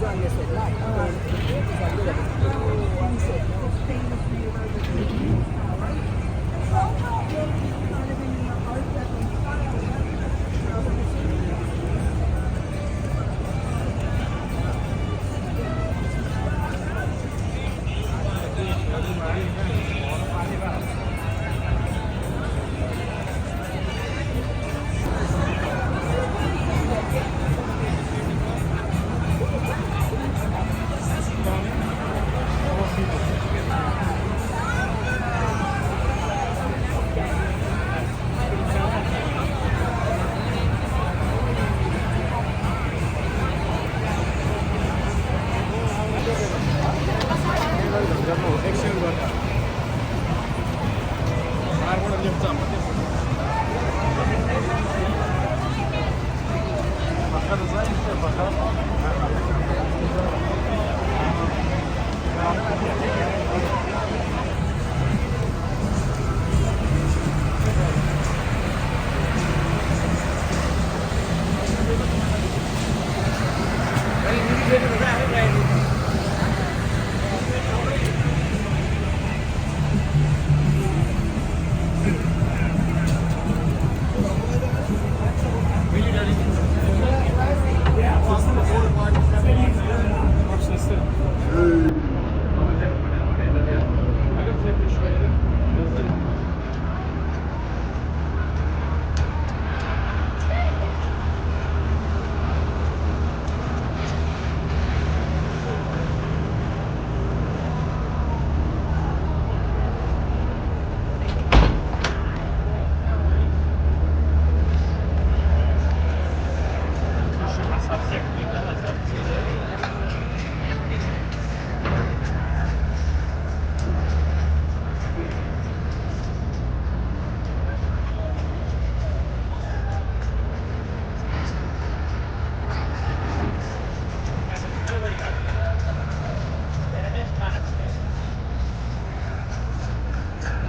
John just said like, it's a little bit. Oh, he said no.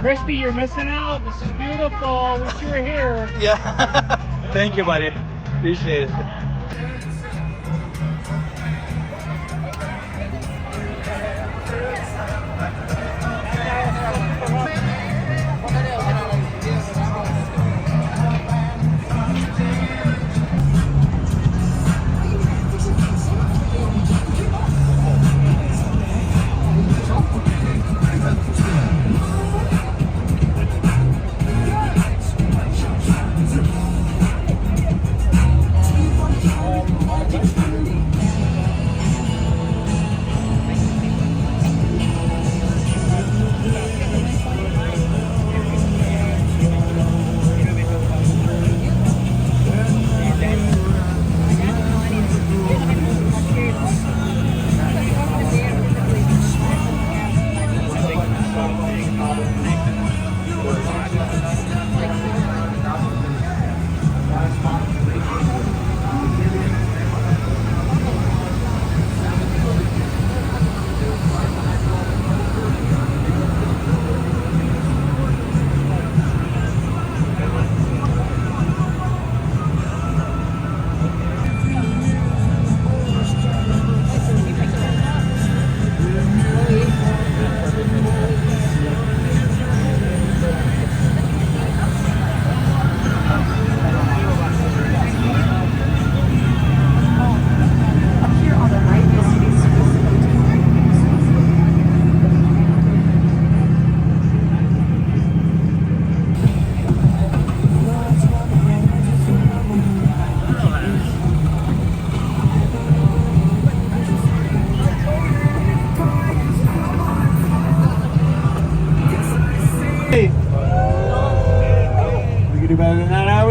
Crispy, you're missing out. This is beautiful. Wish you were here. Yeah. Thank you, buddy. Appreciate it.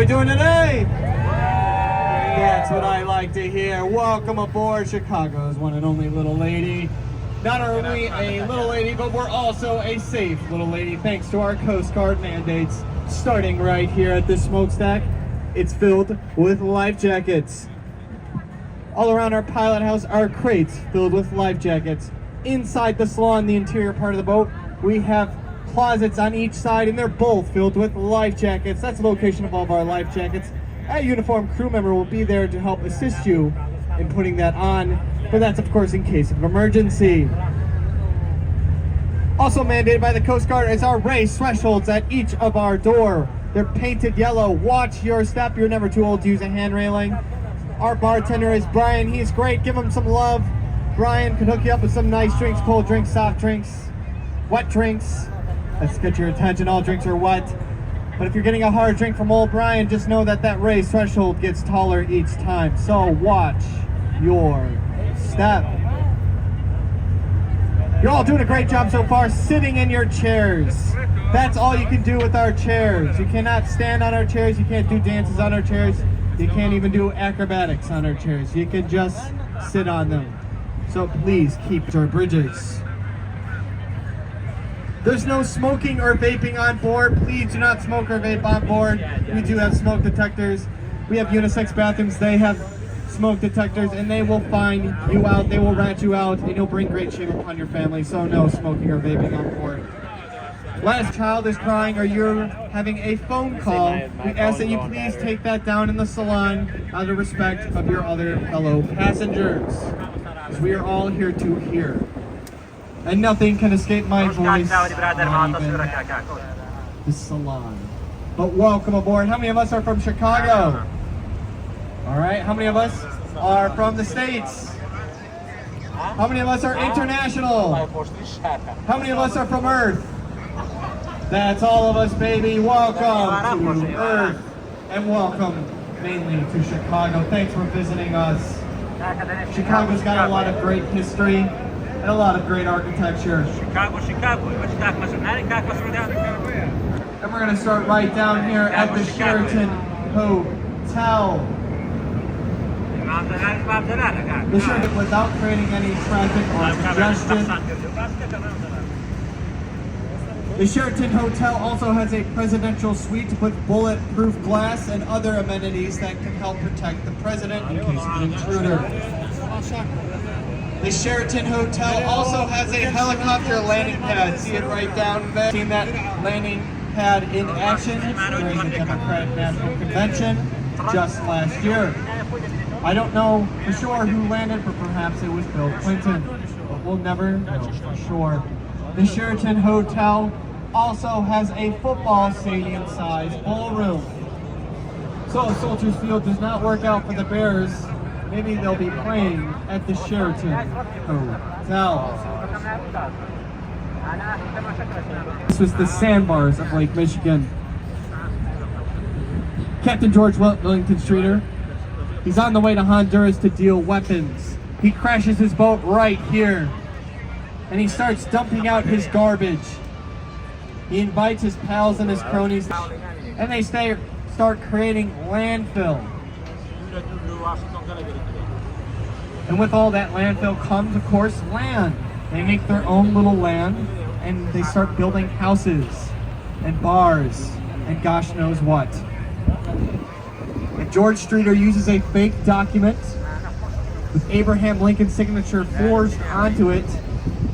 we doing today? That's what I like to hear. Welcome aboard Chicago's one and only little lady. Not only a little lady, but we're also a safe little lady thanks to our Coast Guard mandates. Starting right here at this smokestack, it's filled with life jackets. All around our pilot house are crates filled with life jackets. Inside the salon, the interior part of the boat, we have closets on each side, and they're both filled with life jackets. That's the location of all of our life jackets. A uniformed crew member will be there to help assist you in putting that on, but that's of course in case of emergency. Also mandated by the Coast Guard is our raised thresholds at each of our door. They're painted yellow. Watch your step. You're never too old to use a hand railing. Our bartender is Brian. He's great. Give him some love. Brian can hook you up with some nice drinks, cold drinks, soft drinks, wet drinks. Let's get your attention. All drinks are wet. But if you're getting a hard drink from old Brian, just know that that raised threshold gets taller each time. So watch your step. You're all doing a great job so far sitting in your chairs. That's all you can do with our chairs. You cannot stand on our chairs. You can't do dances on our chairs. You can't even do acrobatics on our chairs. You can just sit on them. So please keep our bridges. There's no smoking or vaping on board. Please do not smoke or vape on board. We do have smoke detectors. We have unisex bathrooms. They have smoke detectors, and they will fine you out. They will rat you out, and you'll bring great shame upon your family. So no smoking or vaping on board. Last child is crying or you're having a phone call, we ask that you please take that down in the salon out of respect of your other fellow passengers. Because we are all here to hear. And nothing can escape my voice, not even the salon. But welcome aboard. How many of us are from Chicago? All right, how many of us are from the States? How many of us are international? How many of us are from Earth? That's all of us, baby. Welcome to Earth, and welcome mainly to Chicago. Thanks for visiting us. Chicago's got a lot of great history and a lot of great architecture. And we're going to start right down here at the Sheraton Hotel. The Sheraton, without creating any traffic or congestion. The Sheraton Hotel also has a presidential suite with bulletproof glass and other amenities that can help protect the president in case of an intruder. The Sheraton Hotel also has a helicopter landing pad. See it right down there? Seen that landing pad in action during the Democratic National Convention just last year. I don't know for sure who landed, but perhaps it was Bill Clinton. But we'll never know for sure. The Sheraton Hotel also has a football stadium-sized ballroom. So if Soldiers Field does not work out for the Bears, maybe they'll be playing at the Sheraton Hotel. This was the sandbars of Lake Michigan. Captain George Wellington Streeter, he's on the way to Honduras to deal weapons. He crashes his boat right here, and he starts dumping out his garbage. He invites his pals and his cronies, and they start creating landfill. And with all that landfill comes, of course, land. They make their own little land, and they start building houses and bars and gosh knows what. And George Streeter uses a fake document with Abraham Lincoln's signature forged onto it,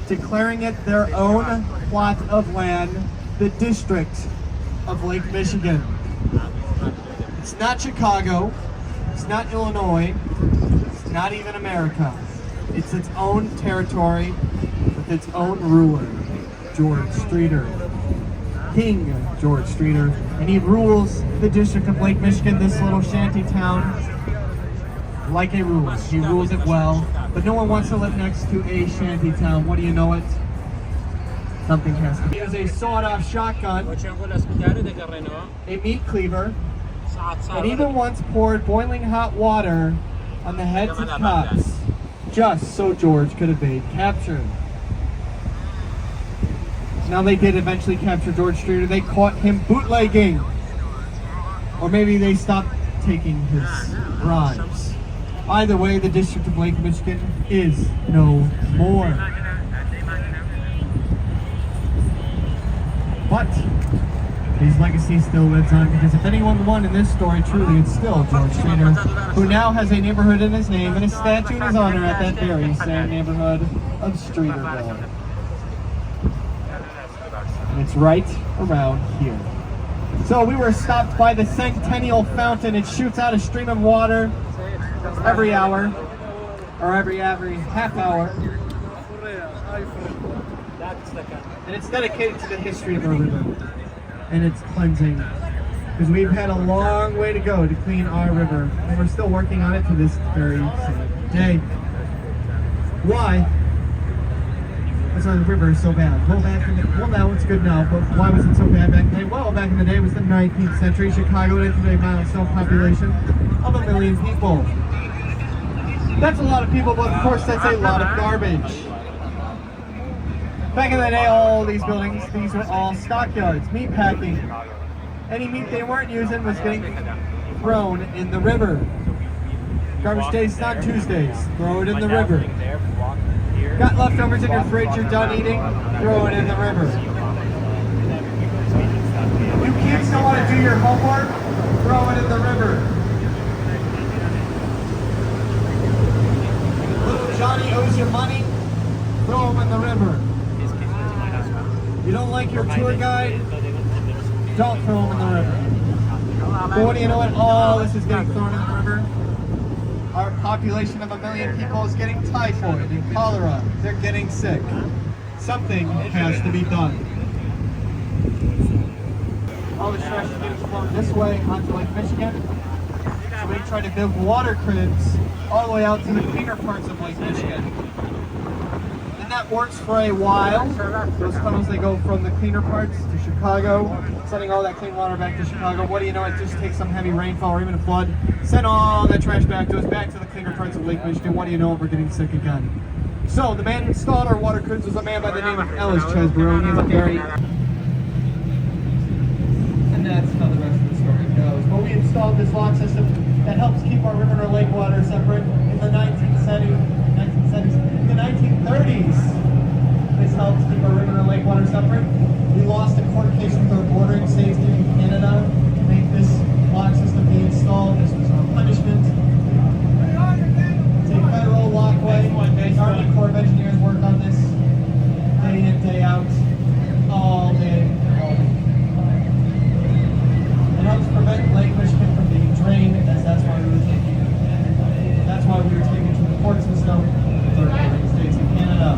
declaring it their own plot of land, the District of Lake Michigan. It's not Chicago, it's not Illinois, it's not even America. It's its own territory with its own ruler, George Streeter. King George Streeter, and he rules the District of Lake Michigan, this little shanty town, like a ruler. He rules it well, but no one wants to live next to a shanty town. What do you know it? Something has to be. He has a sawed-off shotgun, a meat cleaver, and even once poured boiling hot water on the heads of cops, just so George could evade capture. Now they did eventually capture George Streeter. They caught him bootlegging. Or maybe they stopped taking his bribes. Either way, the District of Lake Michigan is no more. But his legacy still lives on, because if anyone won in this story, truly it's still George Streeter, who now has a neighborhood in his name and a statue in his honor at that very same neighborhood of Streeterville. And it's right around here. So we were stopped by the Centennial Fountain. It shoots out a stream of water every hour. or every half hour. And it's dedicated to the history of our river and its cleansing. Because we've had a long way to go to clean our river, and we're still working on it to this very sad day. Why? That's why the river is so bad. Well, now it's good now, but why was it so bad back in the day? Well, back in the day it was the 19th century. Chicago had a milestone population of 1 million people. That's a lot of people, but of course that's a lot of garbage. Back in the day, all these buildings, these were all stockyards, meat packing. Any meat they weren't using was getting thrown in the river. Garbage days on Tuesdays, throw it in the river. Got leftovers in your fridge, you're done eating, throw it in the river. You kids don't want to do your homework, throw it in the river. Little Johnny owes you money, throw him in the river. You don't like your tour guide, don't throw him in the river. But what do you know what? All this is getting thrown in the river. Our population of 1 million people is getting typhoid and cholera. They're getting sick. Something has to be done. All the trash is getting flown this way onto Lake Michigan. So we try to build water cribs all the way out to the cleaner parts of Lake Michigan. And that works for a while. Those tunnels, they go from the cleaner parts to Chicago, sending all that clean water back to Chicago. What do you know? It just takes some heavy rainfall or even a flood, send all that trash back to us, back to the cleaner parts of Lake Michigan. What do you know? We're getting sick again. So the man who installed our water cribs was a man by the name of Ellis Chesborough. He's a very... And that's how the rest of the story goes. But we installed this lock system that helps keep our river and our lake water separate in the 1930s. This helps keep our river and lake water separate. We lost a court case with our bordering states in Canada to make this lock system be installed. This was our punishment. It's a federal walkway. The Army Corps of Engineers work on this day in, day out, all day. It helps prevent Lake Michigan from being drained, as that's why we were taking it to the court system with our bordering states in Canada.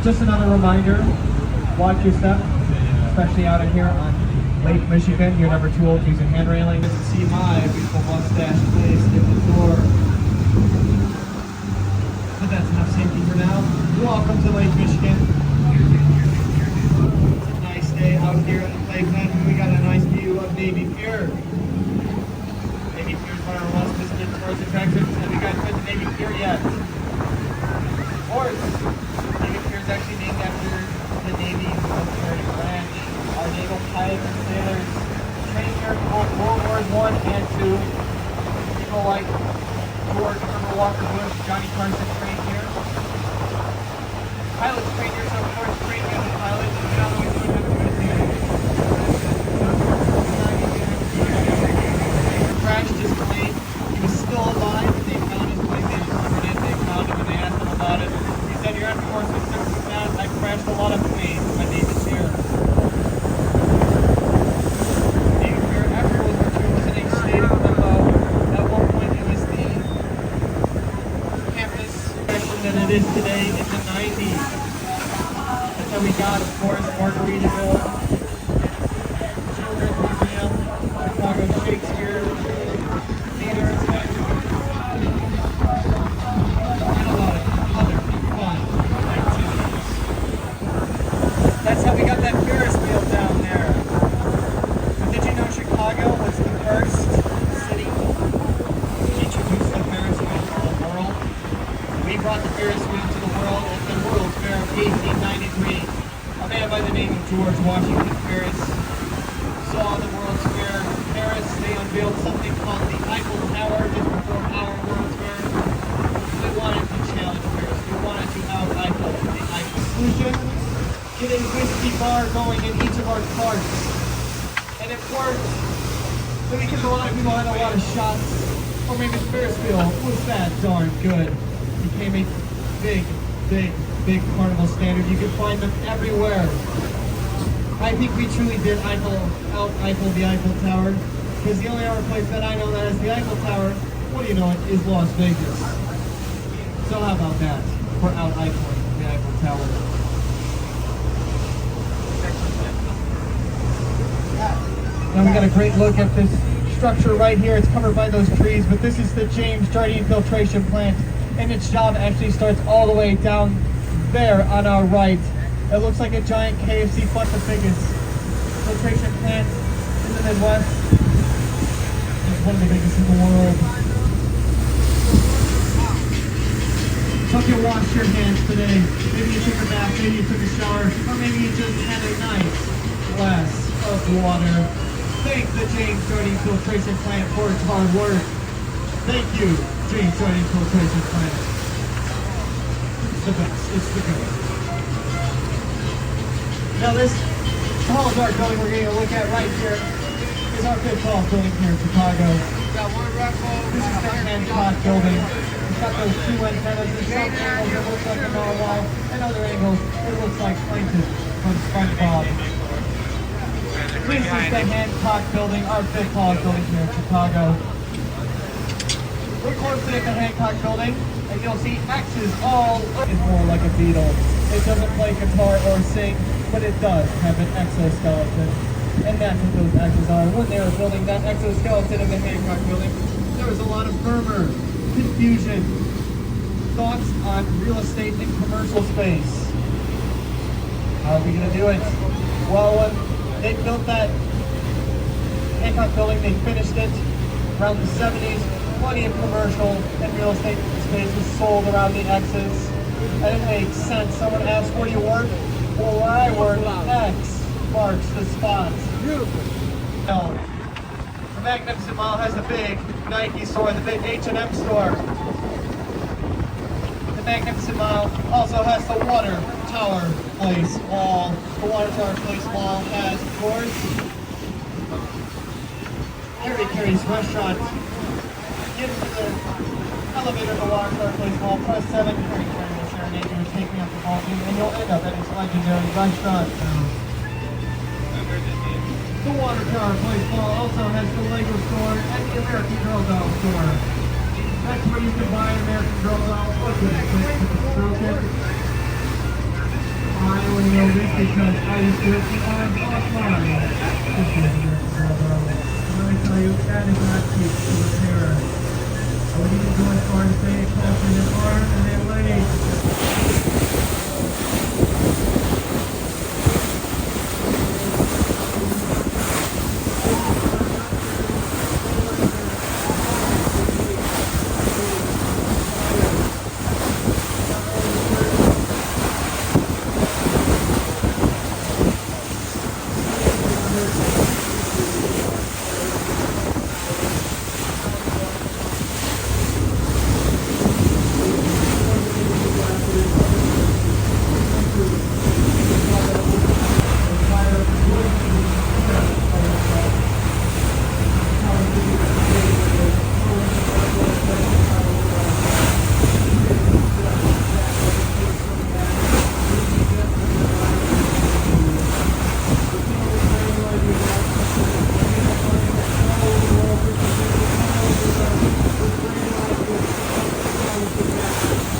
Just another reminder, watch your step, especially out in here on Lake Michigan. You're never too old to use a hand railing. Just to see my beautiful mustache placed in the door. But that's enough safety for now. Welcome to Lake Michigan. It's a nice day out here in the playpen. We got a nice view of Navy Pier. Navy Pier is one of our most visited tourist attractions. Have you guys been to Navy Pier yet? Of course. Navy Pier is actually named after the Navy military branch. Our naval pilots and sailors trained here for both World Wars I and II. People like George Herbert Walker Bush, Johnny Carson trained here. Pilots trained here, so of course trained as a pilot, and we don't always learn how to do it here. He crashed his plane. He was still alive, and they found his plane. They discovered it. They found him, and they asked him about it. He said, "Your Air Force is so sad. I crashed a lot of planes. My name is here." Navy Pier after World War II was in a state of limbo. At one point, it was the campus than it is today in the 90s. That's how we got, of course, Margaritaville, Children's Museum, Chicago Shakespeare Theater, and a lot of other fun activities. That's how we got that Ferris wheel down there. But did you know Chicago was the first city to introduce the Ferris wheel to the world? We brought the Ferris wheel to the world at the World's Fair of 1893. A man by the name of George Washington Ferris saw the World's Fair in Paris. They unveiled something called the Eiffel Tower just before our World's Fair. We wanted to challenge Paris. We wanted to out-Eiffel the Eiffel solution. Get a whiskey bar going in each of our carts. And it worked. So because a lot of people had a lot of shots, or maybe the Ferris wheel was that darn good. Became a big carnival standard. You can find them everywhere. I think we truly did out-Eiffel the Eiffel Tower, because the only other place that I know that has the Eiffel Tower, what do you know, is Las Vegas. So how about that for out-Eiffeling the Eiffel Tower? Now we got a great look at this structure right here. It's covered by those trees, but this is the James Jardine Filtration Plant. And its job actually starts all the way down there on our right. It looks like a giant KFC, but the biggest filtration plant in the Midwest. It's one of the biggest in the world. So if you washed your hands today, maybe you took a bath, maybe you took a shower, or maybe you just had a nice glass of water. Thank the James Jardine Filtration Plant for its hard work. Thank you, James Jardine Filtration Plant. It's the best. It's the good. Now this tall, dark building we're getting a look at right here is our fifth tall building here in Chicago. This is the Hancock building. It's got those two antennas. In some angles it looks like a narwhal. In other angles it looks like Plankton from SpongeBob. This is the Hancock building, our fifth tall building here in Chicago. We're closely at the Hancock building, and you'll see X's all over. It's more like a beetle. It doesn't play guitar or sing, but it does have an exoskeleton. And that's what those X's are. When they were building that exoskeleton in the Hancock building, there was a lot of murmur, confusion, thoughts on real estate and commercial space. How are we going to do it? Well, when they built that Hancock building, they finished it around the 70s. Plenty of commercial and real estate space was sold around the X's. And it makes sense. Someone asked, where do you work? Well, where I work, X marks the spot. Beautiful. Now, the Magnificent Mile has the big Nike store, the big H&M store. The Magnificent Mile also has the Water Tower Place Mall. The Water Tower Place Mall has, of course, Harry Carey's restaurant. Get into the elevator to Water Tower Place Mall, press 7, Harry Carey will serenade you and take me up the ball team, and you'll end up at his legendary restaurant. The Water Tower Place Mall also has the Lego store and the American Girl doll store. That's where you can buy an American Girl doll. Look at it. Stroke it. I only know this because I used to rip the arms off mine. This is an American Girl doll. Let me tell you, that is not cheap to repair. I would even go as far as to say it costs me an arm and a leg.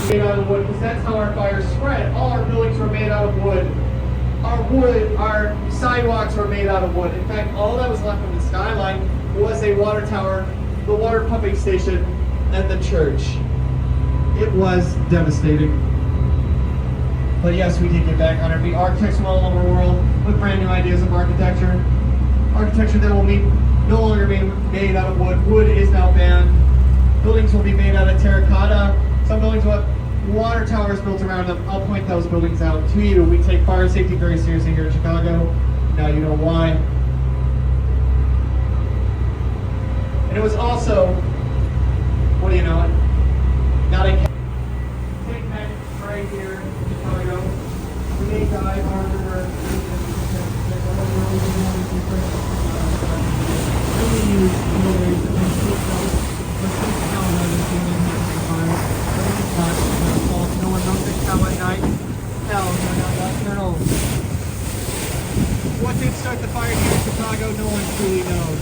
Made out of wood, because that's how our fires spread. All our buildings were made out of wood. Our sidewalks were made out of wood. In fact, all that was left of the skyline was a water tower, the water pumping station, and the church. It was devastating. But yes, we did get back on our feet. Architects from all over the world with brand new ideas of architecture. Architecture that will no longer be made out of wood. Wood is now banned. Buildings will be made out of terracotta. Some buildings will have water towers built around them. I'll point those buildings out to you. We take fire safety very seriously here in Chicago. Now you know why. And it was also, what do you know, not a take that right here in Chicago. We may die hard no one knows this how at night. Hell, no. What did start the fire here in Chicago, no one truly knows.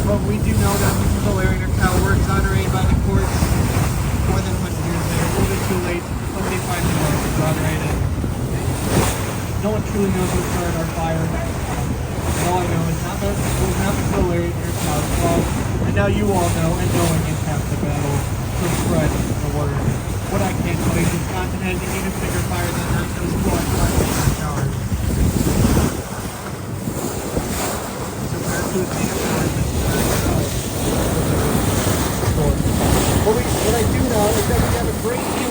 But we do know that Mrs. Valerian or Cal were exonerated by the courts more than 100 years later. A little bit too late. Somebody finally was exonerated. No one truly knows who started our fire. And all I know is it was not Mrs. Valerian or Cal's fault. And now you all know, and no one gets half the battle to spread the word. What I can tell you is Wisconsin has an even bigger fire than that was brought by the towers. Compared to the what I do know is that we have a great view.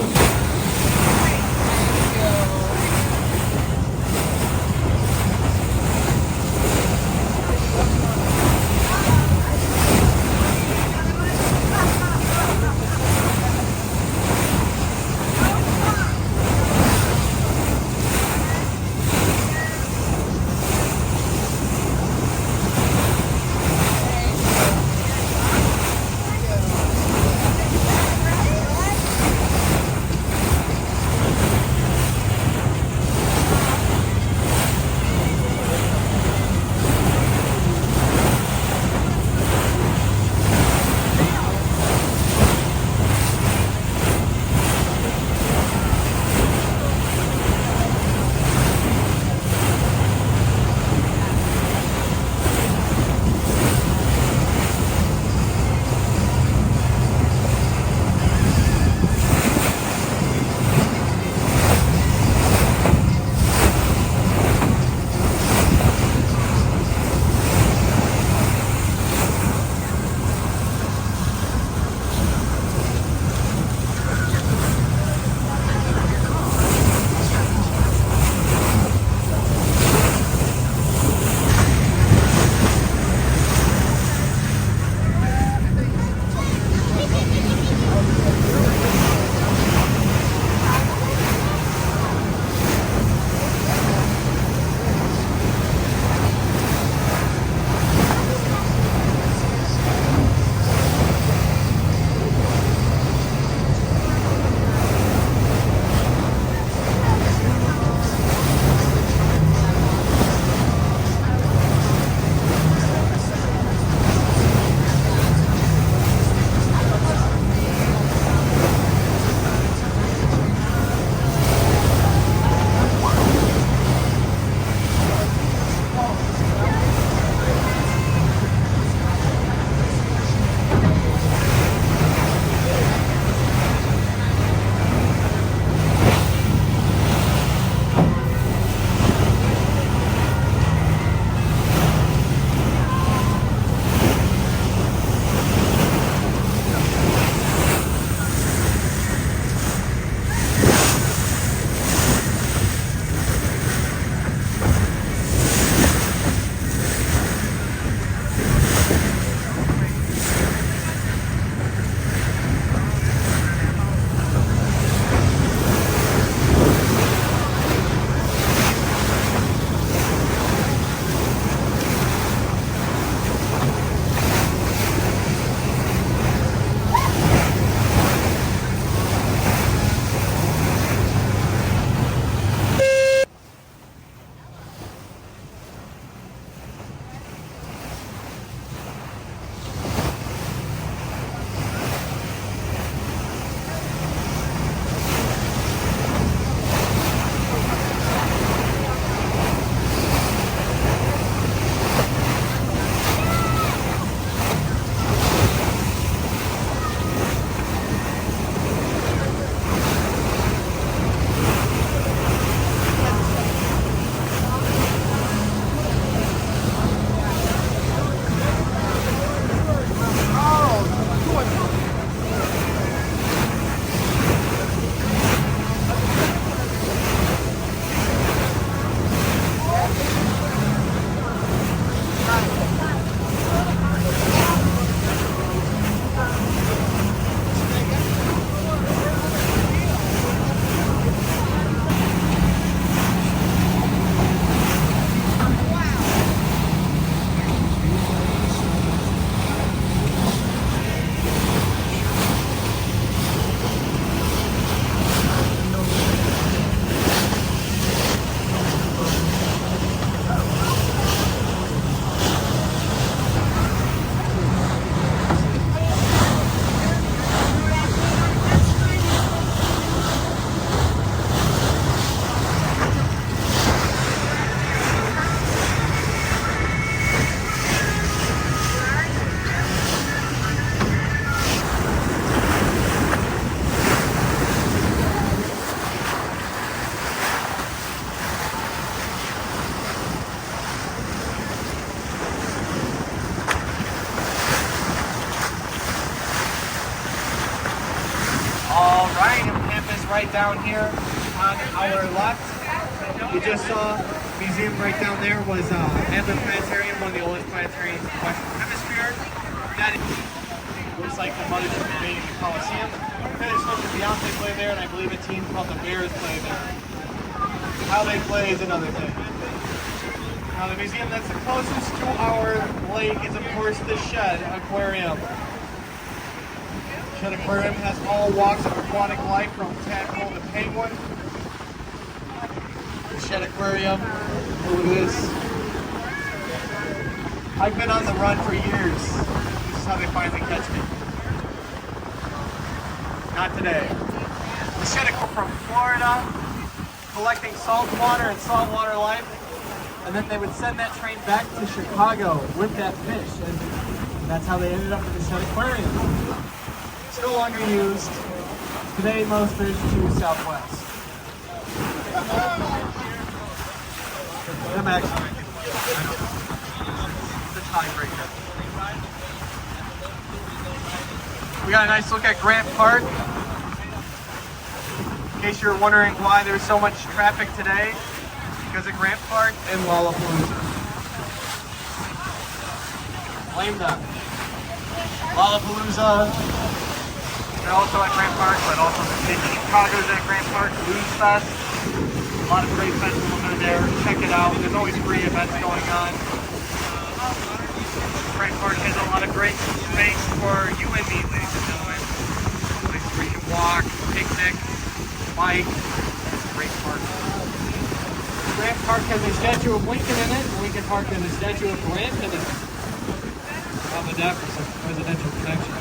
right down here on our left. We just saw museum right down there was Adler Planetarium, one of the oldest planetariums in the Western Hemisphere. That looks like the mothership invading the Coliseum. Finished look at Beyonce play there, and I believe a team called the Bears play there. How they play is another thing. Now the museum that's the closest to our lake is of course the Shedd Aquarium. Shedd Aquarium has all walks of aquatic life from tadpole to penguin. The Shedd Aquarium, look at this. I've been on the run for years. This is how they finally catch me. Not today. The Shedd Aquarium from Florida, collecting salt water and saltwater life. And then they would send that train back to Chicago with that fish. And that's how they ended up with the Shedd Aquarium. It's no longer used. Today, most fish choose Southwest. I'm actually. It's a tiebreaker. We got a nice look at Grant Park. In case you're wondering why there's so much traffic today, because of Grant Park and Lollapalooza. Blame them. Lollapalooza, they're also at Grant Park, but also the city of Chicago's at Grant Park. Blues Fest, a lot of great festivals are there. Check it out. There's always free events going on. Grant Park has a lot of great space for you and me, ladies and gentlemen. Place where you can walk, picnic, bike. Great park. Grant Park has a statue of Lincoln in it. Lincoln Park has a statue of Grant in it. How about that for some presidential connections?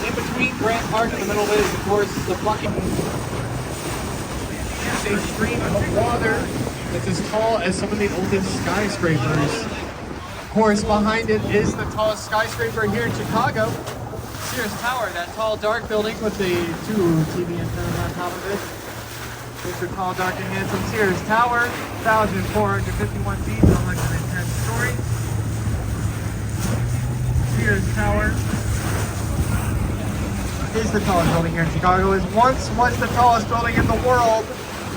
In between Grant Park and the middle of it is, of course, the bucket. It's a stream of water that's as tall as some of the oldest skyscrapers. Of course, behind it is the tallest skyscraper here in Chicago. Sears Tower, that tall, dark building with the two TV antennas on top of it. Mr. Tall, Dark, and Handsome Sears Tower, 1,451 feet, 110 stories. Sears Tower is the tallest building here in Chicago. It once was the tallest building in the world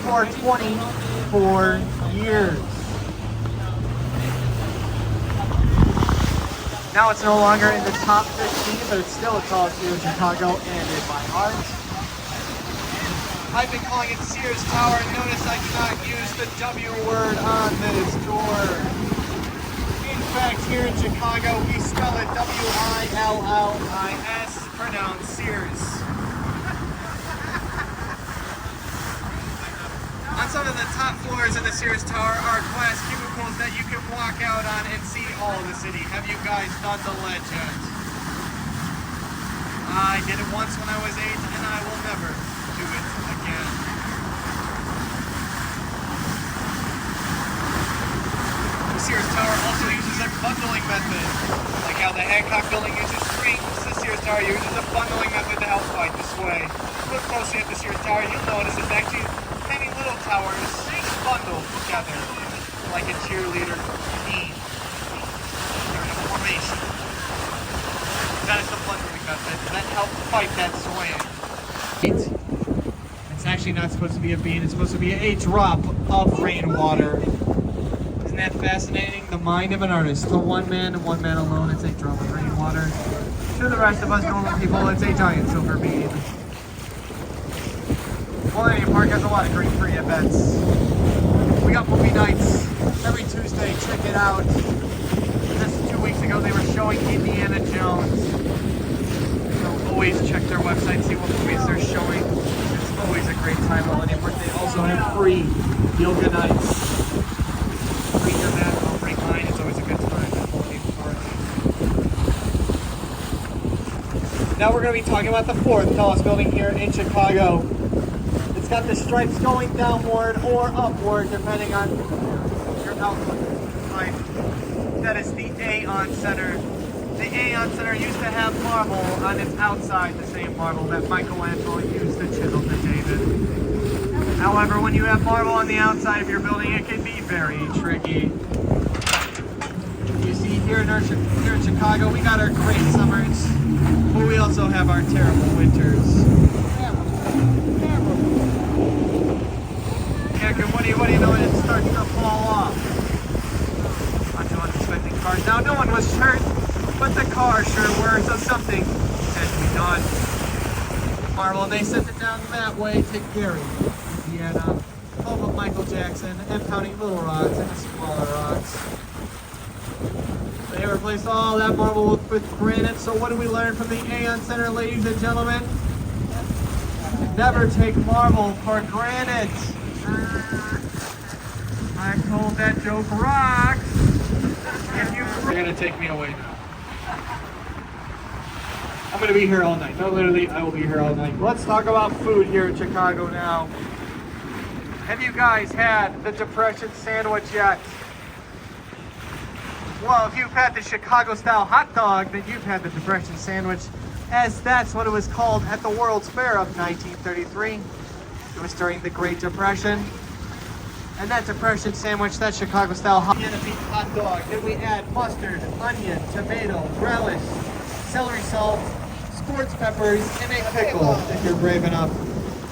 for 24 years. Now it's no longer in the top 15, but it's still the tallest here in Chicago and in my heart. I've been calling it Sears Tower, and notice I do not use the W word on this tour. In fact, here in Chicago, we spell it W-I-L-L-I-S, pronounced Sears. On some of the top floors of the Sears Tower are glass cubicles that you can walk out on and see all of the city. Have you guys done the ledge yet? I did it once when I was 8, and I will never do it again. The Sears Tower also uses a bundling method. Like how the Hancock Building uses strings, the Sears Tower uses a bundling method to help fight the sway. Look closely at the Sears Tower, you'll notice it's actually many little towers bundled together like a cheerleader team. They're in a formation. That is the bundling method. That helps fight that sway. It's actually not supposed to be a bean, it's supposed to be a drop of rainwater. Isn't that fascinating? The mind of an artist. To one man and one man alone, it's a drop of rainwater. To the rest of us normal people, it's a giant silver bean. Millennium Park has a lot of great free events. We got movie nights every Tuesday, check it out. Just 2 weeks ago they were showing Indiana Jones. So always check their website, see what movies they're showing. It's always a great time at Millennium Park. They also have free yoga nights. Bring your mat, I'll bring mine. It's always a good time at Millennium Park. Now we're going to be talking about the fourth tallest building here in Chicago. It's got the stripes going downward or upward depending on your outlook in life. That is the Aon Center. The Aon Center used to have marble on its outside, the same marble that Michelangelo used to chisel to David. However, when you have marble on the outside of your building, it can be very tricky. You see here in Chicago. We got our great summers, but we also have our terrible winters. Heck, and what do you know? It starts to fall off onto unsuspecting cars. Now, no one was hurt, but the car sure were, so something had to be done. Marvel, they sent it down that way to Gary, Indiana, home of Michael Jackson, and pounding little rocks into smaller rocks. They replaced all that marble with granite, so what do we learn from the Aeon Center, ladies and gentlemen? Never take marble for granted. I told that joke rocks. They're gonna take me away now. I'm gonna be here all night. No, literally, I will be here all night. Let's talk about food here in Chicago now. Have you guys had the Depression sandwich yet? Well, if you've had the Chicago-style hot dog, then you've had the Depression sandwich, as that's what it was called at the World's Fair of 1933. It was during the Great Depression. And that Depression sandwich, that Chicago-style hot dog, then we add mustard, onion, tomato, relish, celery salt, sports peppers, and a pickle, if you're brave enough.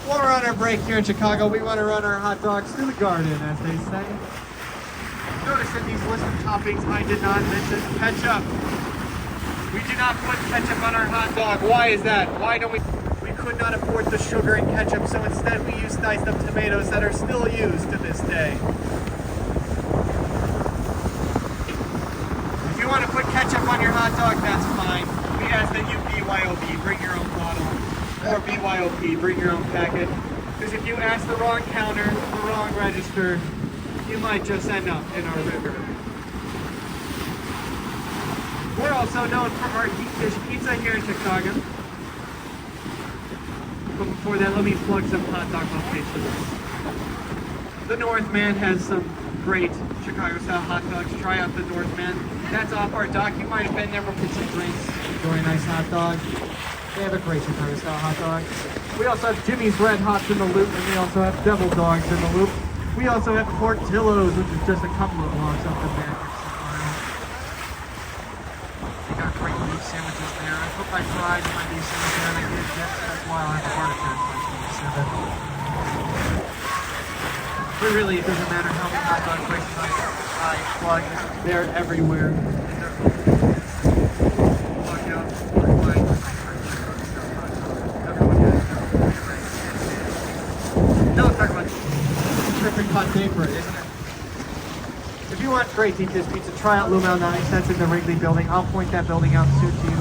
While we're on our break here in Chicago, we want to run our hot dogs to the garden, as they say. Notice in these list of toppings, I did not mention ketchup. We do not put ketchup on our hot dog. Why is that? Why don't we? We could not afford the sugar and ketchup, so instead we use diced up tomatoes that are still used to this day. If you want to put ketchup on your hot dog, that's fine. We ask that you BYOB, bring your own bottle, or BYOP, bring your own packet. Because if you ask the wrong counter, the wrong register, you might just end up in our river. We're also known for our deep dish pizza here in Chicago. But before that, let me plug some hot dog locations. The Northman has some great Chicago-style hot dogs. Try out the Northman. That's off our dock. You might have been there for some drinks. Enjoy a nice hot dog. They have a great Chicago-style hot dog. We also have Jimmy's Red Hots in the Loop, and we also have Devil Dogs in the Loop. We also have Portillo's, which is just a couple of blocks up the back. They got great beef sandwiches there. I put my fries in my beef sandwich there, and I did. That's why I have a heart attack. But really, it doesn't matter how many hot dog places I plug. They're everywhere. Now let's talk about perfect hot day for it, isn't it? If you want great deep dish pizza, try out Lou Malnati's. That's in the Wrigley building. I'll point that building out soon to you.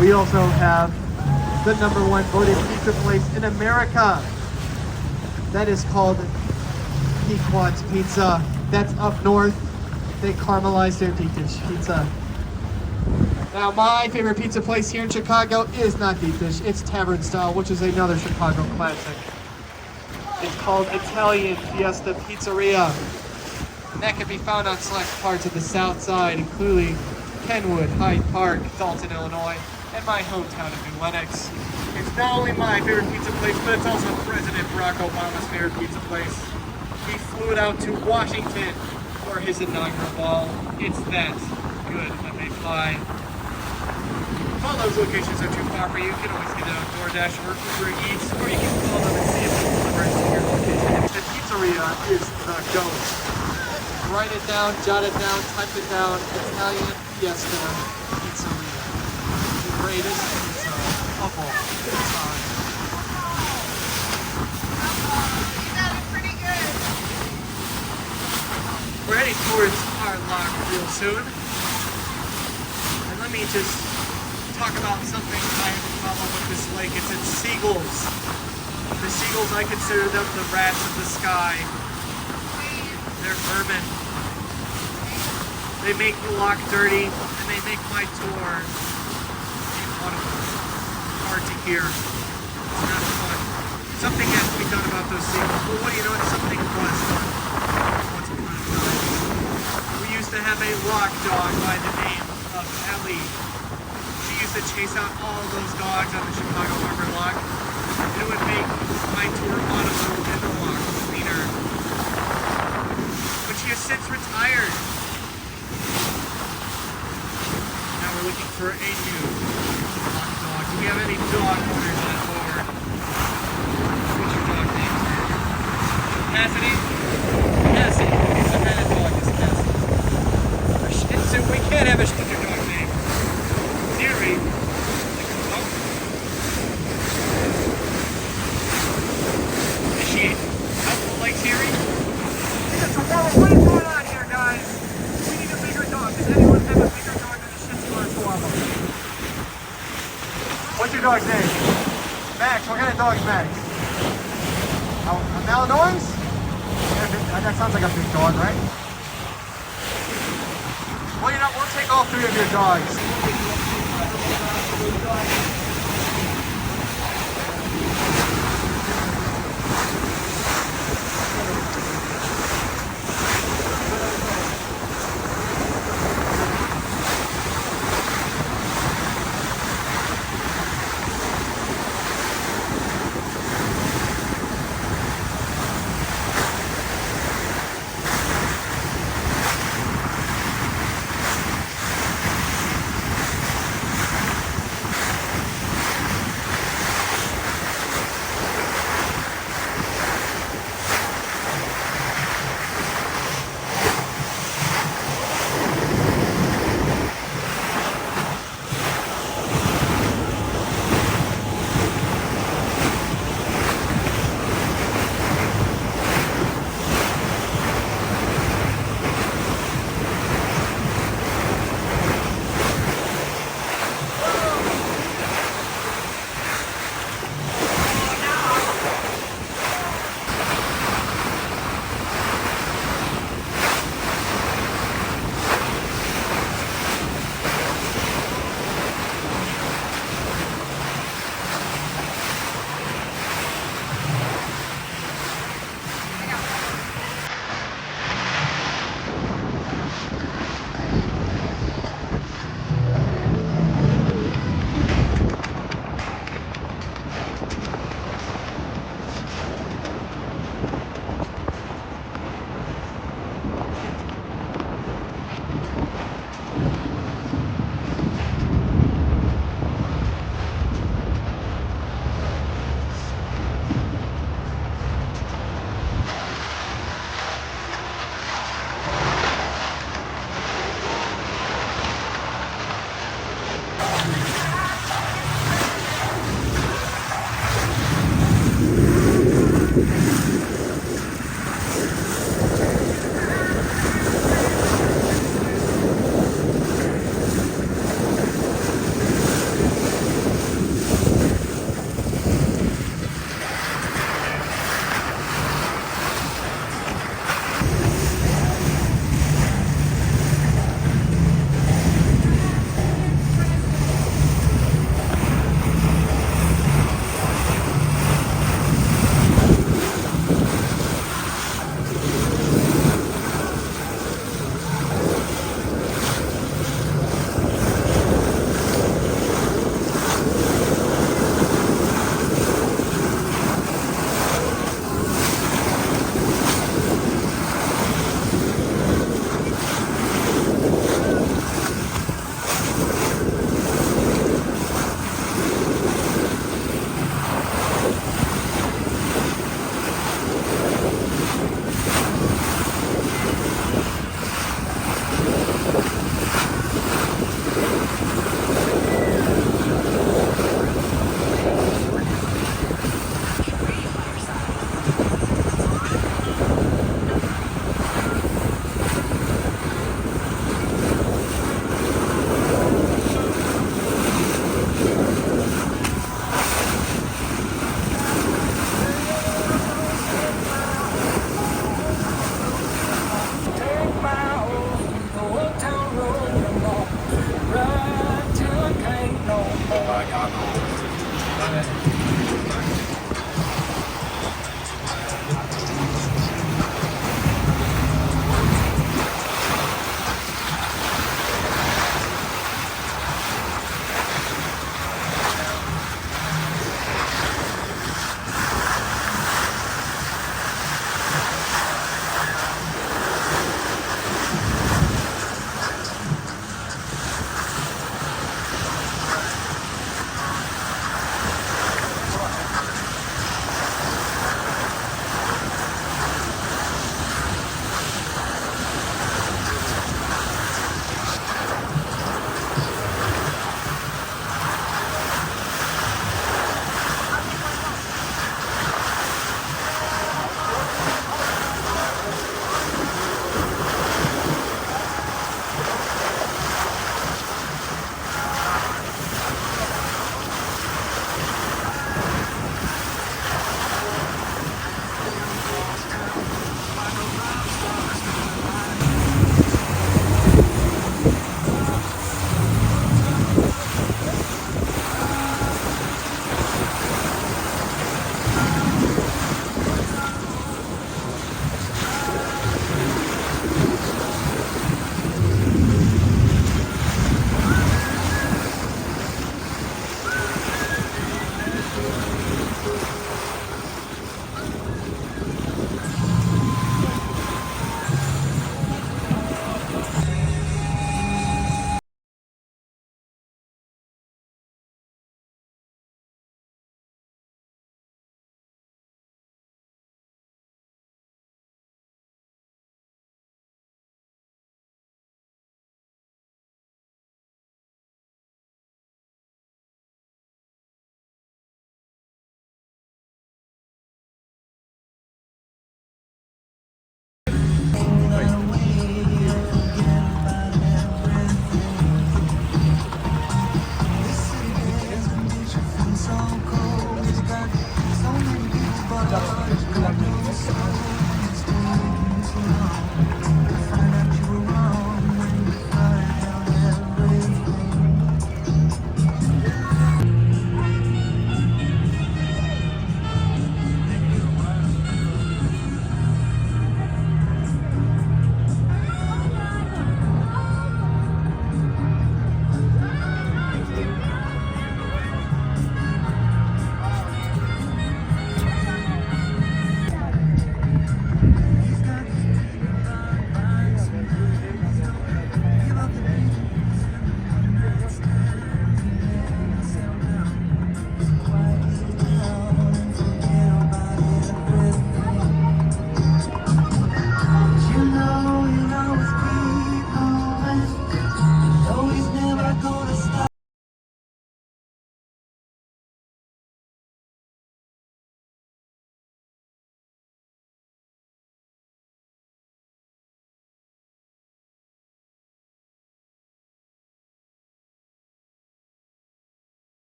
We also have the #1 voted pizza place in America. That is called Pequod's Pizza. That's up north. They caramelize their deep dish pizza. Now, my favorite pizza place here in Chicago is not deep dish. It's Tavern Style, which is another Chicago classic. It's called Italian Fiesta Pizzeria. And that can be found on select parts of the South Side, including Kenwood, Hyde Park, Dalton, Illinois, and my hometown of New Lenox. It's not only my favorite pizza place, but it's also President Barack Obama's favorite pizza place. He flew it out to Washington for his inaugural ball. It's that good when they fly. If all those locations are too far for you, you can always get it on DoorDash or Uber Eats, or you can call them and see if it's delivered to your location. The pizzeria is the GOAT. Write it down, jot it down, type it down. Italian Fiesta Pizzeria. The greatest pizza of all time. That was pretty good. We're heading towards our lock real soon. And let me just talk about something I have in common with this lake. It's its seagulls. The seagulls, I consider them the rats of the sky. They're vermin. They make the lock dirty, and they make my tour inaudible. Hard to hear. It's not fun. Something has to be done about those seagulls. Well, what do you know? Something was done. Once upon a time. We used to have a lock dog by the name of Ellie. She used to chase out all those dogs on the Chicago Harbor Lock. It would make my tour audible and the lock cleaner. But she has since retired. looking for a new dog. Do we have any dog owners on board? What's your dog name? Cassidy? Cassie. What kind of dog is Cassie? A Shih Tzu. We can't have a Shih Tzu dog name. Siri. Is she helpful like Siri? What is going on here, guys? We need a bigger dog. Does anyone have a bigger dog than a Shih Tzu or a Chihuahua? What's your dog's name? Max. What kind of dog is Max? A Malinois? That sounds like a big dog, right? Well, you know, we'll take all three of your dogs.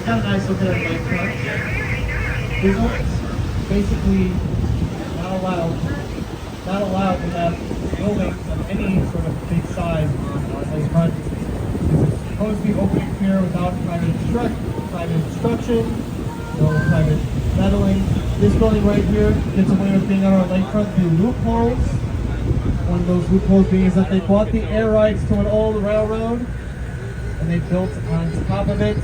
got a nice look at our lakefront. There's basically not allowed to have buildings of any sort of big size on our lakefront. It's supposed to be open and clear without private obstruction, no private meddling. This building right here gets away with being on our lakefront through loopholes. One of those loopholes being is that they bought the air rights to an old railroad and they built on top of it.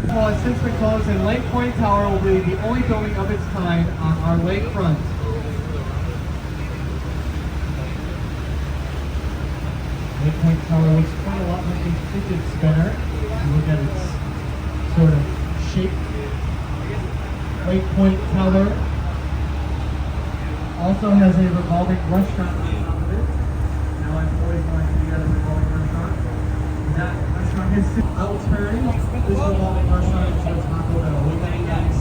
Well, it's since been closed, and Lake Point Tower will be the only building of its kind on our lakefront. Lake Point Tower looks quite a lot like a fidget spinner. If you look at its sort of shape. Lake Point Tower also has a revolving restaurant on top of it. Now I've always wanted to be at a revolving restaurant. That restaurant has I'll turn this revolving restaurant into a Taco Bell. Look at you guys.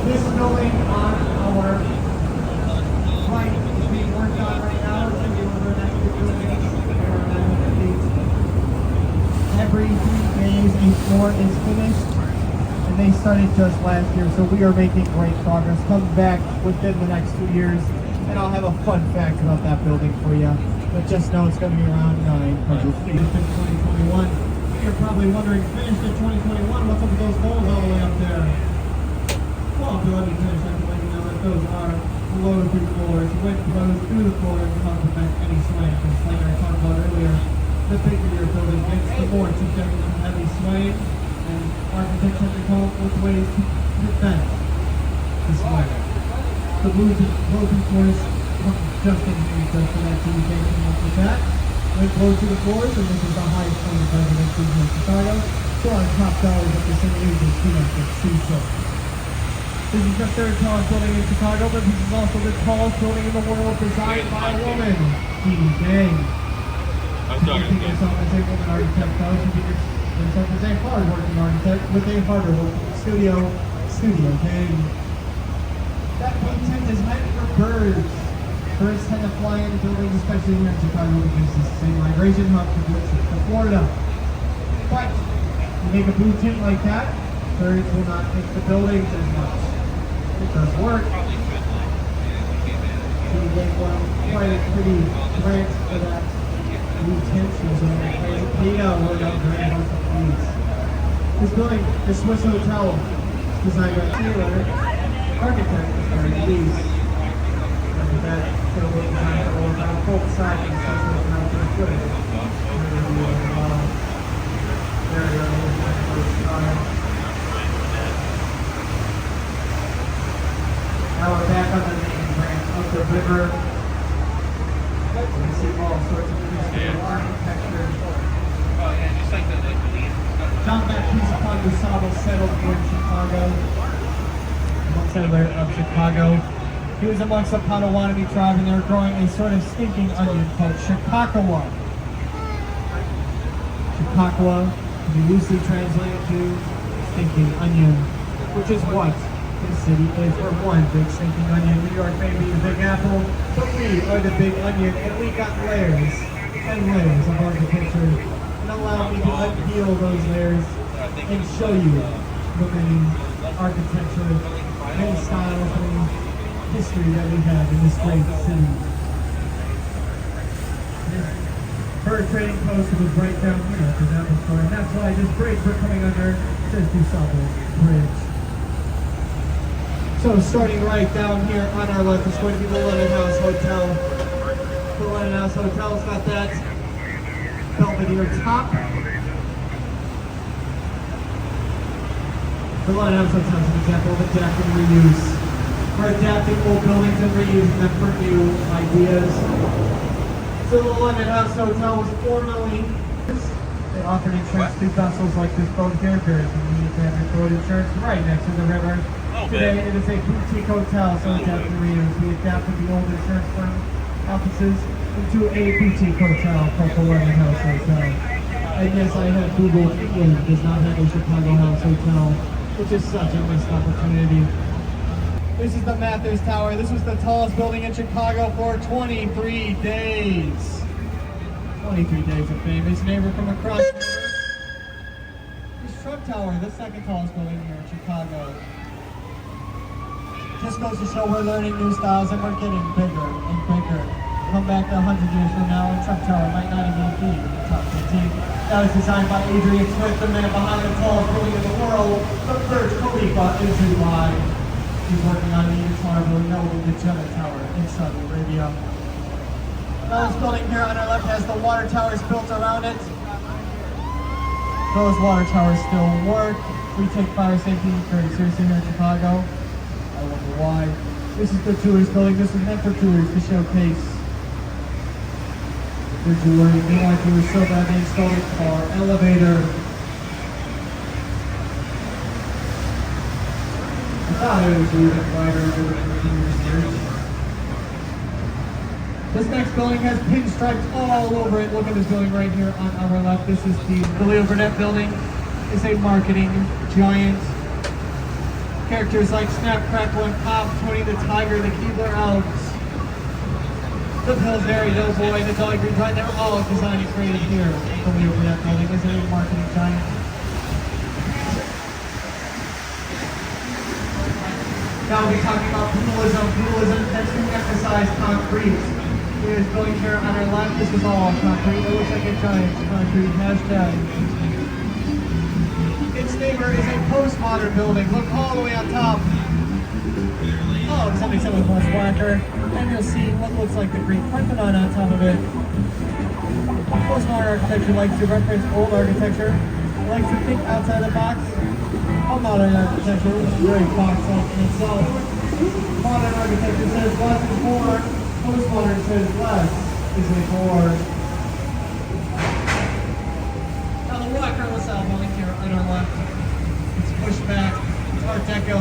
This building on our right is being worked on right now. It's going to be one of our next big buildings. Every 3 days a floor is finished, and they started just last year, so we are making great progress. Come back within the next 2 years, and I'll have a fun fact about that building for you. But just know it's going to be around 900 feet. It's been 2021. You're probably wondering, finished in 2021, what's up with those poles all the way up there? Well, let me finish. I can let you know that those are below the 3 floors. Wind blows through the floors to help prevent any sway. Because like I talked about earlier, the bigger your building gets, the more it's subject to heavy sway. And architects have to come up with ways to prevent the sway. The blows floors just in case for that, so you can't come up with that. Wind blows through the floors, and this is the highest point of residences in Chicago. So our top dollars at the same age is 296. This is the third tallest building in Chicago, but this is also the tallest building in the world designed by a woman, Edie Dang. You think yourself as a woman architect, though. You think yourself as a hard-working architect with a harder studio Dang. That blue tent is meant for birds. Birds tend to fly into buildings, especially here in Chicago, because it's the same migration hub to Florida. But you make a blue tent like that, birds will not hit the buildings as much. It does work. So you get quite a pretty grant for that blue tent. She's paid out $1 very much of these. This building, the Swiss Hotel, is designed by Taylor, architect, these. Look at that. So we're designed for about both sides of the Swiss Hotel to the footage. Very style. Now we're back on the main branch of the river. You see all sorts of beautiful architecture. John Baptiste Pondersable settled here in Chicago, settler of Chicago. He was amongst the Potawatomi tribe, and they were growing a sort of stinking onion called Chicacawa. Chicacawa can be loosely translated to stinking onion, which is what this city is, or one big stinking onion. New York may be the Big Apple, but we are the Big Onion, and we got layers and layers of architecture. And allow me to unpeel those layers and show you the many architecture, many styles, many history that we have in this great city. This bird trading post was right down here at the Apple Store, and that's why this bridge we're coming under says DuSable Bridge. So starting right down here on our left is going to be the Lennon House Hotel. The Lennon House Hotel's got that Belvedere top. The Lennon House Hotel is an example of adaptive reuse. We're adapting old buildings and reusing them for new ideas. So the Lennon House Hotel was formerly, they offered insurance to vessels like this boat here. Very convenient to have your boat insurance right next to the river. Today it is a boutique hotel, so adapted to reuse. We adapted the old insurance firm offices into a boutique hotel called the London House Hotel. And yes, I have Googled England does not have a Chicago House Hotel, which is such a missed opportunity. This is the Mathers Tower. This was the tallest building in Chicago for 23 days. 23 days of fame. His neighbor from across the river is Trump Tower, the second tallest building here in Chicago. Just goes to show we're learning new styles and we're getting bigger and bigger. Come back to 100 years from now and Trump Tower might not even be in the top 15. That was designed by Adrian Smith, the man behind the tallest building in the world, the Burj Khalifa in Dubai. He's working on the even taller building that will be the Jeddah Tower in Saudi Arabia. Now this building here on our left has the water towers built around it. Those water towers still work. We take fire safety very seriously here in Chicago. I wonder why. This is the tourist building. This is meant for tourists to showcase their jewelry. They want to do so bad they installed a car elevator. I thought it was even brighter over the years. This next building has pinstripes all over it. Look at this building right here on our left. This is the Leo Burnett building. It's a marketing giant. Characters like Snap, Crackle, and Pop, Tony the Tiger, the Keebler Elves, the Pillsbury Doughboy, the Jolly Green Giant, they were all designed and created here at the Leo Burnett building. It's a marketing giant. Now we'll be talking about poodleism. Poodleism tends to emphasize concrete. Here's building here on our left. This is all concrete. It looks like a giant concrete hashtag. Its neighbor is a postmodern building. Look all the way on top. Oh, something said it was much blacker. And you'll see what looks like the Greek Parthenon on top of it. Postmodern architecture likes to reference old architecture. It likes to think outside the box. All modern architecture is very box-like in itself. Modern architecture says less is more. Postmodern says less is more. Now the Rocker LaSalle building here on our left, it's pushed back, it's Art Deco.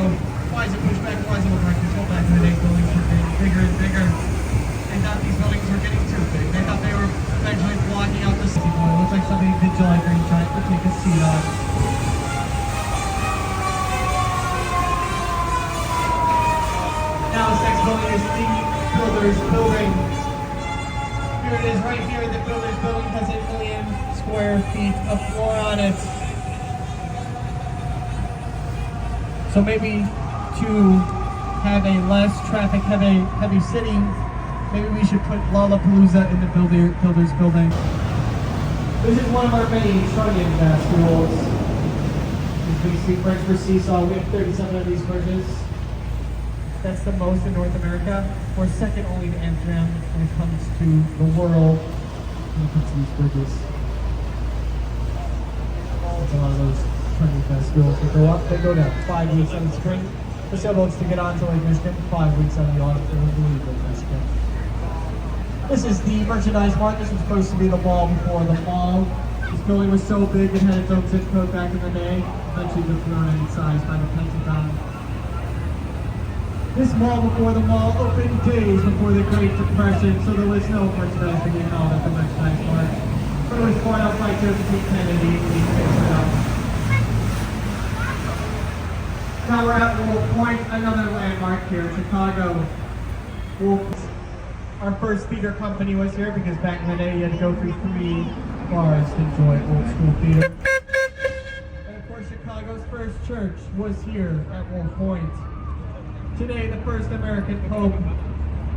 Why is it pushed back? Why is it look like this? Go back to the day buildings were getting bigger and bigger. They thought these buildings were getting too big. They thought they were eventually blocking out the city. It looks like something the Jolly Green Giant would take a seat on. Now this next building is the Builders Building. Here it is right here. The Builders Building has 8 million square feet of floor on it. So maybe to have a less traffic heavy city, maybe we should put Lollapalooza in the Builders Building. This is one of our many Chardian schools. As we see French for Seesaw, we have 37 of these bridges. That's the most in North America. We're second only to Amsterdam when it comes to the world when it comes to these bridges. That's a lot of those Chardian schools. They go down 5 weeks in the spring. The sailboats to get onto Lake Michigan, 5 weeks on the autumn to leave Lake Michigan. This is the merchandise mart. This was supposed to be the mall before the mall. This building was so big it had its own zip code back in the day. Eventually was thrown in size by the Pentagon. This mall before the mall opened days before the Great Depression, so there was no merchandise to be held at the merchandise mart. But it was bought up by Joseph Kennedy and he fixed it up. Now we're at Wolf Point, another landmark here in Chicago. Wolf. Our first theater company was here because back in the day you had to go through 3 bars to enjoy old school theater. And of course Chicago's first church was here at Wolf Point. Today the first American Pope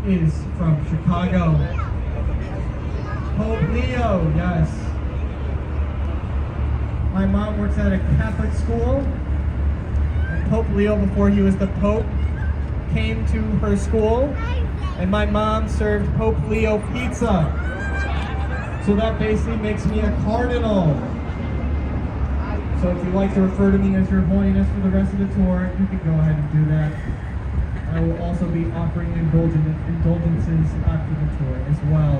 is from Chicago. Pope Leo, yes. My mom works at a Catholic school. And Pope Leo, before he was the Pope, came to her school. And my mom served Pope Leo pizza. So that basically makes me a cardinal. So if you'd like to refer to me as Your Holiness for the rest of the tour, you can go ahead and do that. I will also be offering indulgences after the tour as well.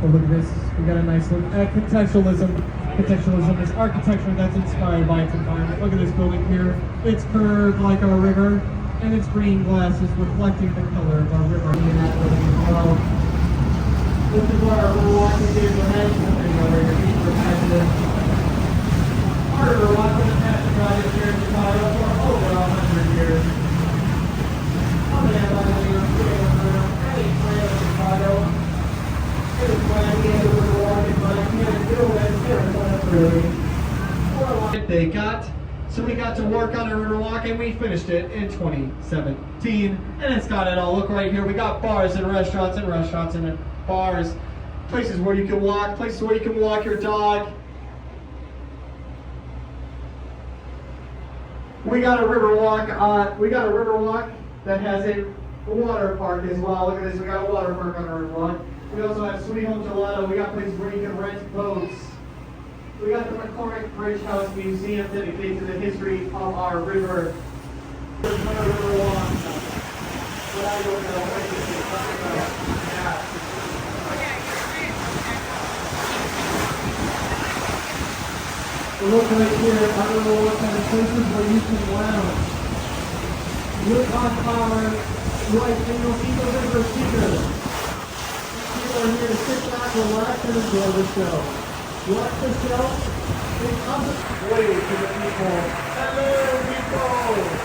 Oh, look at this. We got a nice look at contextualism. contextualism is architecture that's inspired by its environment. Look at this building here. It's curved like our river, and its green glass is reflecting the color of our river in that building as well. This is where our Riverwalk is here ahead, and where your feet were president. Our Riverwalk has been passing project here in Chicago for over 100 years. I'm an ambassador of any plan of Chicago. It is planned to get the Riverwalk in my can't do it here in Plymouth. They got. So we got to work on a Riverwalk and we finished it in 2017. And it's got it all. Look right here. We got bars and restaurants and bars. Places where you can walk, places where you can walk your dog. We got a Riverwalk that has a water park as well. Look at this. We got a water park on our Riverwalk. We also have Sweet Home Gelato. We got places where you can rent boats. We got the McCormick Bridge House Museum dedicated to the history of our river. There's another Riverwalk. But I don't know what this is talking about. Look right here, I don't know what kind of places where you can lounge. Look on our right, and you'll see the river here. People are here to sit back, relax, and enjoy the show. Watch the show. It comes way to the people. Hello, people!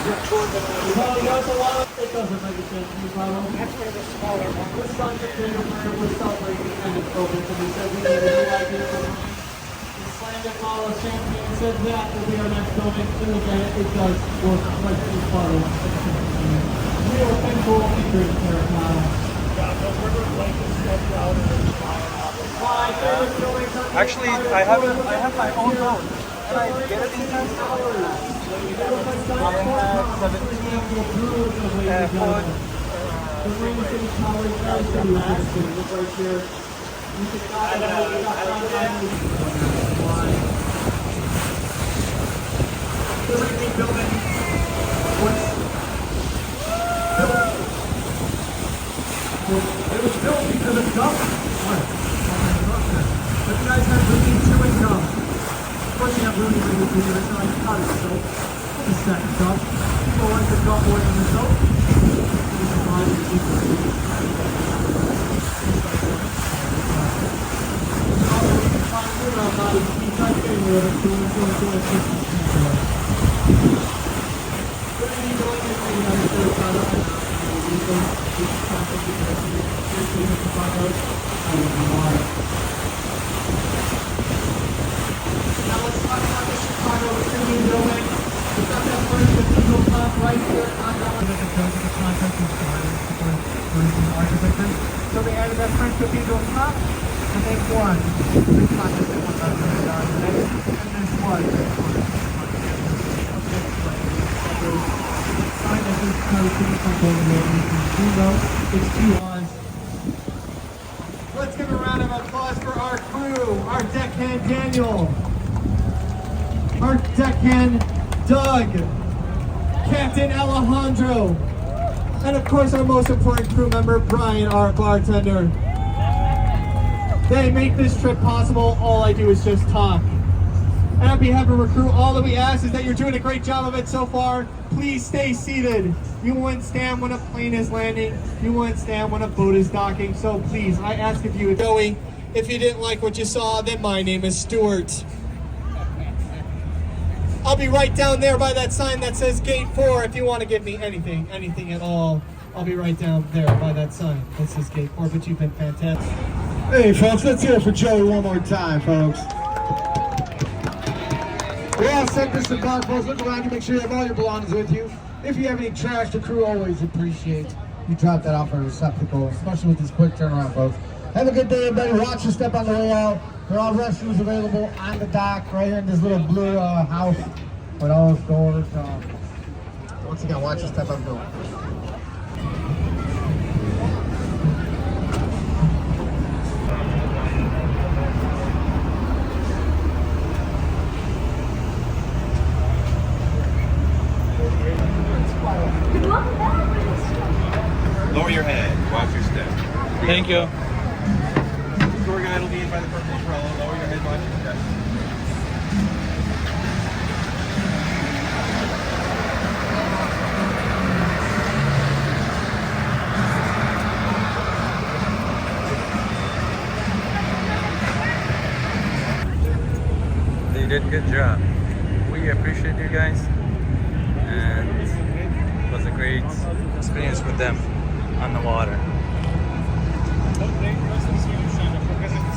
Well, there's a lot of... It doesn't make a sense, you problem. That's where the smaller one. The Sunday dinner prayer was celebrating the end of COVID, and we said we need a new idea for money. The Slanted Bottle of Champagne said that will be our next building. And again, it does work like this bottle. Real and cool features there now. Actually, I have my own boat. Can I get it these times? I have 17 foot. It was built because of government. But you guys have really two income. Of course, you have really good people. It's not like a cottage soap. It's a second cup. People like the cup more than the soap. This is why it's cheaper. Also, you can find food around that. You can type in where it's doing Good evening, going in the United States. Now let's talk about the Chicago City building. We've got that first cathedral top right here on that one. The concept is architecture. So they added that French cathedral top, and they won the contest at $1,000 today. And this was it's 2 on. Let's give a round of applause for our crew, our deckhand Daniel, our deckhand Doug, Captain Alejandro, and of course our most important crew member, Brian, our bartender. They make this trip possible. All I do is just talk. And on behalf of our crew, all that we ask is that you're doing a great job of it so far. Please stay seated. You wouldn't stand when a plane is landing. You wouldn't stand when a boat is docking. So please, I ask of you, Joey, if you didn't like what you saw, then my name is Stuart. I'll be right down there by that sign that says Gate 4 if you want to give me anything at all. I'll be right down there by that sign that says Gate 4, but you've been fantastic. Hey folks, let's hear it for Joey one more time, folks. We're all set this to car, folks. Look around you, make sure you have all your belongings with you. If you have any trash, the crew always appreciate you drop that off at a receptacle, especially with this quick turnaround, folks. Have a good day, everybody. Watch your step on the way out. There are restrooms available on the dock right here in this little blue house with all those doors. Once again, watch your step on the way. Lower your head. Watch your step. Thank you. shoulder for control. Lower your head much. Yes. They did a good job. We appreciate you guys, and it was a great experience with them on the water. Não tem, nós estamos sendo chata, porque essa que